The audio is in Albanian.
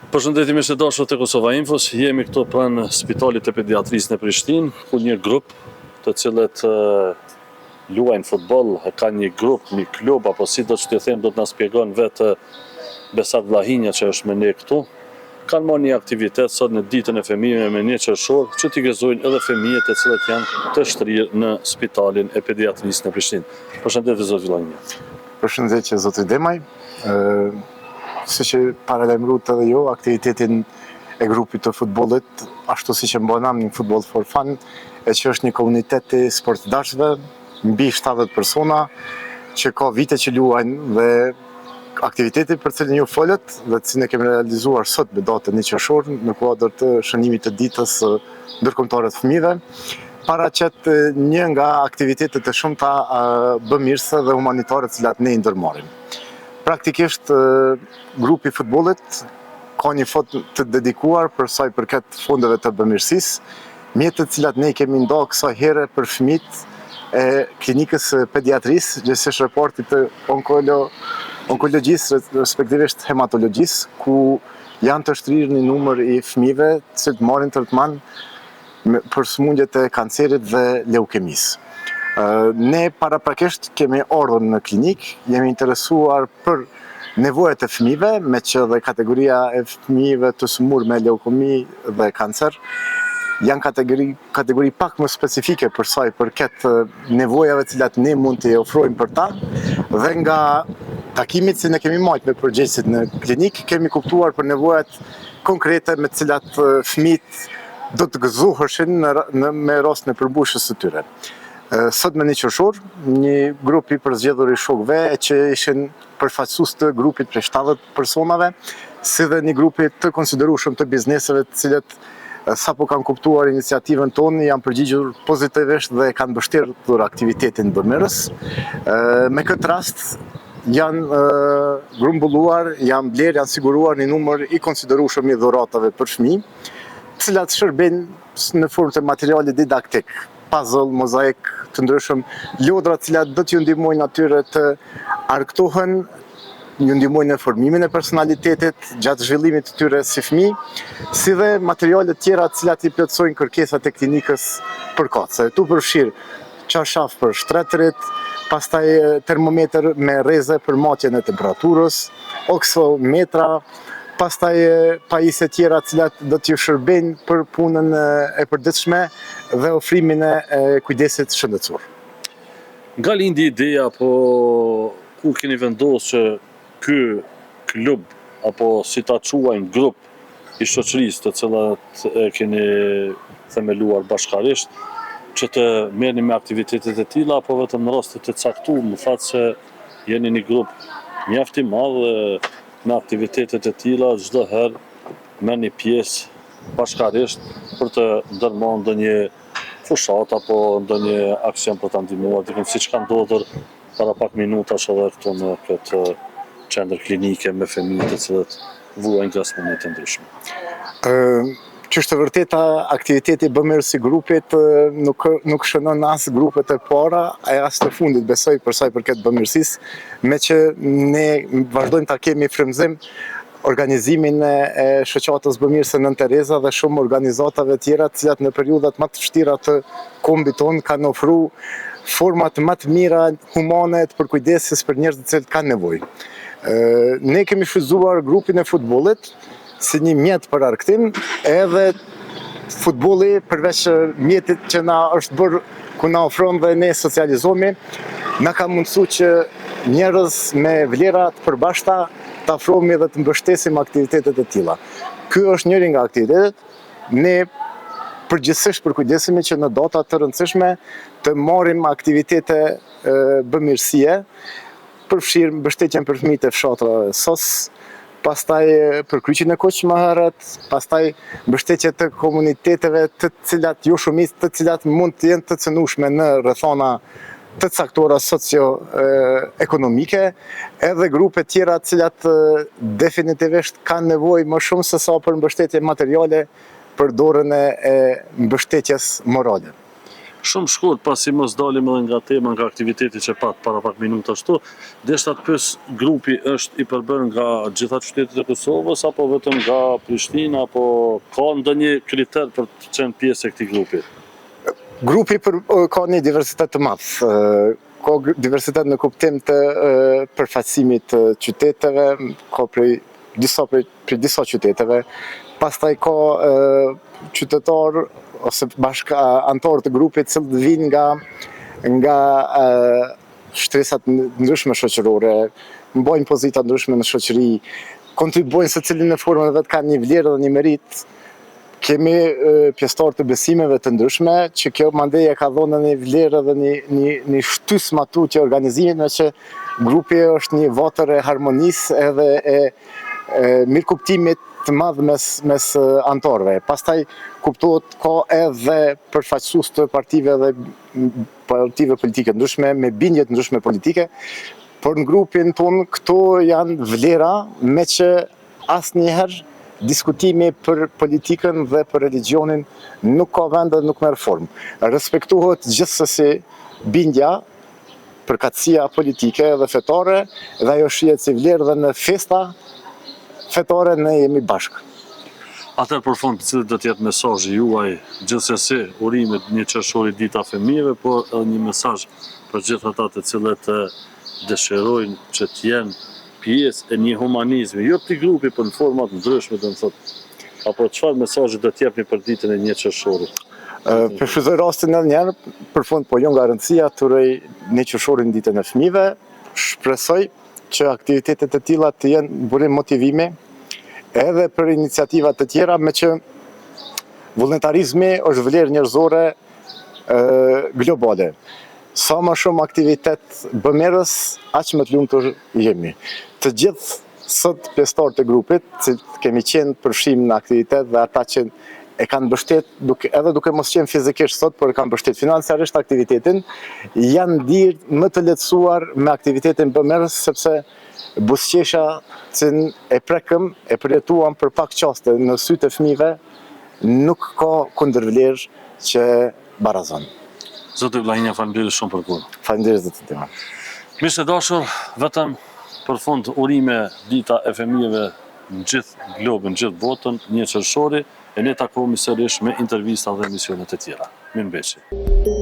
Përshëndetje me dashur të Kosova Infos, jemi këtu pranë Spitalit të Pediatrisë në Prishtinë, ku një grup të cilët luajnë futboll, ka një grup, një klub, apo si do që të them, do të na shpjegon vetë Besat Vlahinja që është me ne këtu. Kanë marrë një aktivitet sot në ditën e fëmijëve me 1 qershor, që t'i gëzojnë edhe fëmijët e cilët janë të shtrirë në Spitalin e Pediatrisë në Prishtinë. Përshëndetje zot Vlahinja. Përshëndetje zoti Demaj. Si që paralajmëruat edhe jo, aktivitetin e grupit të futbollit, ashtu si që mbonam një futbol for fun, e që është një komunitet i sportdashëve, mbi 70 persona, që ka vite që luajnë dhe aktiviteti për cilin ju folët dhe cilin e kemi realizuar sot me datën 1 qershor në kuadër të shënimit të ditës ndërkombëtare të fëmijëve, paraqet një nga aktivitetet e shumta bëmirëse dhe humanitare të cilat ne i ndërmarrim. Praktikisht grupi i futbollit ka një fond të dedikuar për sa i përket fondeve të bamirësisë, mjetet të cilat ne kemi ndarë kësaj here për fëmijët e klinikës pediatrisë, gjithsesi reportit të onkologjisë, respektivisht hematologjisë, ku janë të shtrirë një numër i fëmijëve të cilët marrin trajtim për sëmundjet e kancerit dhe leukemisë. Ne paraprakisht kemi ardhur në klinik, jemi interesuar për nevojat e fëmijëve, me që dhe kategoria e fëmijëve të sëmur me leukemi dhe kancer janë kategori pak më specifike për sa i përket nevojave të cilat ne mund t'i ofrojmë për ta, dhe nga takimit që ne kemi marrë me përgjegjësit në klinik, kemi kuptuar për nevojat konkrete me të cilat fëmijët do të gëzoheshin me rast në përmbushjes së tyre. Sot me 1 qershor, një grup i përzgjedhur i shokëve që ishin përfaqësues të grupit prej 70 personave, si dhe një grupi të konsiderueshëm të bizneseve të cilët sapo kanë kuptuar iniciativën tonë, janë përgjigjur pozitivisht dhe kanë mbështetur aktivitetin bëmirës. Me këtë rast janë grumbulluar, janë blerë, janë siguruar një numër i konsiderueshëm i dhuratave për fëmijë, të cilat shërbejnë në formë të materiali didaktik, puzzle, mozaik të ndryshëm, lodra të cilat do t'ju ndihmojnë atyre të argëtohen, ju ndihmojnë në formimin e personalitetit gjatë zhvillimit të tyre si fëmijë, si dhe materiale tjera të cilat i plotësojnë kërkesat e klinikës përkatëse. Tu përfshir çarshaf për shtretërit, pastaj termometër me rreze për matjen e temperaturës, oksometra, pastaj pajisje tjera të cilat do t'ju shërbejnë për punën e përditshme dhe ofrimin e kujdesit shëndetësor. Nga lindi ideja, apo ku keni vendosur që ky klub, apo si ta quajnë grup i shoqërisë të cilat e keni themeluar bashkarisht, që të merrni me aktivitetet e tilla, apo vetëm në raste të caktuar, më thatë se jeni një grup mjaft i madh me aktivitetet e tilla, çdo herë merrni pjesë bashkarisht për të ndërmarrë ndonjë fushat apo ndonjë aksion për ta ndihmuar, siç ka ndodhur para pak minutash edhe këtu në këtë qendër klinike me fëmijë të cilët vuajnë nga sëmundje të ndryshme. Qështë të vërteta, aktiviteti bëmirës i grupit nuk shënon as grupet e para, e as të fundit, besoj për sa i përket bëmirësisë, me që ne vazhdojmë ta kemi frymëzim organizimin e shoqatës bëmirëse Nën Tereza dhe shumë organizatave tjera të cilat në periudhat më të vështira të kombit tonë kanë ofruar format më të mira humane të përkujdesis për njerëzit të cilët kanë nevojë. Ne kemi shfrytzuar grupin e futbollit si një mjet për argëtim, edhe futbolli përveç mjetit që na është bërë, ku na ofron dhe ne socializohemi, na ka mundësuar që njerëz me vlera të përbashkëta të afrohemi dhe të mbështesim aktivitetet e tilla. Ky është njëri nga aktivitetet. Ne përgjithsisht përkujdesemi që në data të rëndësishme të marrim aktivitete bëmirësie, përfshirë mbështetjen për fëmijët e fshatrave SOS, pastaj përkryqjen e kuq më herët, pastaj mbështetje të komuniteteve të cilat jo shumicë, të cilat mund të jenë të cënueshme në rrethana të caktuara socio-ekonomike, edhe grupe tjera të cilat definitivisht kanë nevojë më shumë se sa për mbështetje materiale për dorën e mbështetjes morale. Shumë shkurt, pasi mos dalim edhe nga tema, nga aktiviteti që pat para pak minuta ashtu, deshta të pyes, grupi është i përbërë nga gjitha qytetet e Kosovës, apo vetëm nga Prishtina, apo ka ndonjë kriter për të qenë pjesë e këtij grupi? Grupi ka një diversitet të madh. Ka diversitet në kuptim të përfaqësimit të qyteteve, ka prej disa qyteteve. Pastaj ka qytetar ose bashkë anëtarë të grupit që vinë nga shtresat ndryshme shoqërore, mbajnë pozita ndryshme në shoqëri, kontribuojnë secili në formën e vet, kanë një vlerë dhe një merit. Kemi pjesëtarë të besimeve të ndryshme, që kjo mandej e ka dhënë një vlerë dhe një shtys matutje organizimit, me që grupi është një votër e harmonisë edhe e mirëkuptimit të madh mes anëtarëve. Pastaj kuptohet ka edhe përfaqësues të partive politike ndryshme, me bindje të ndryshme politike, por në grupin tonë këto janë vlera me që asnjëherë diskutimi për politikën dhe për religionin nuk ka vend dhe nuk merr formë. Respektohet gjithsesi bindja, përkatësia politike dhe fetare, dhe ajo shihet si vlerë dhe në festa fetare ne jemi bashkë. Atëherë për fund, cili do të jetë mesazhi juaj, gjithsesi urimet 1 qershori dita e fëmijëve, por edhe një mesazh për gjithë ata të cilët dëshirojnë që të jenë pjesë e një humanizmi, jo të grupi, por në format ndryshme, do të thotë. Apo çfarë mesazhi do të jepni për ditën e 1 qershorit? Përshfrytoj rastin edhe një herë, për fund, po jo nga rëndësia, të uroj 1 qershorin ditën e fëmijëve. Shpresoj që aktivitetet e tilla të jenë burim motivimi edhe për iniciativat të tjera, me që vullnetarizmi është vlerë njerëzore globale. Sa më shumë aktivitet bëmerës, aq më të lumtur jemi. Të gjithë sot pjesëtarët e grupit, që kemi qenë përfshim në aktivitet, dhe ata që e kanë mbështet, edhe duke mos qenë fizikisht sot, por e kanë mbështet financiarisht aktivitetin, janë dirë më të lehtësuar me aktivitetin bëmerës, sepse buzëqesha që e prekëm, e përjetuam për pak qaste në sytë e fëmijëve, nuk ka kundërvlerë që barazon. Zoti Vllajnia, faleminderit shumë për punë. Faleminderit zoti Tema. Miq të dashur, vetëm për fund urime dita e fëmijëve në gjithë globin, në gjithë botën, 1 qershori, e ne takohemi sërish me intervista dhe emisionet e tjera. Mirëmbëjtje.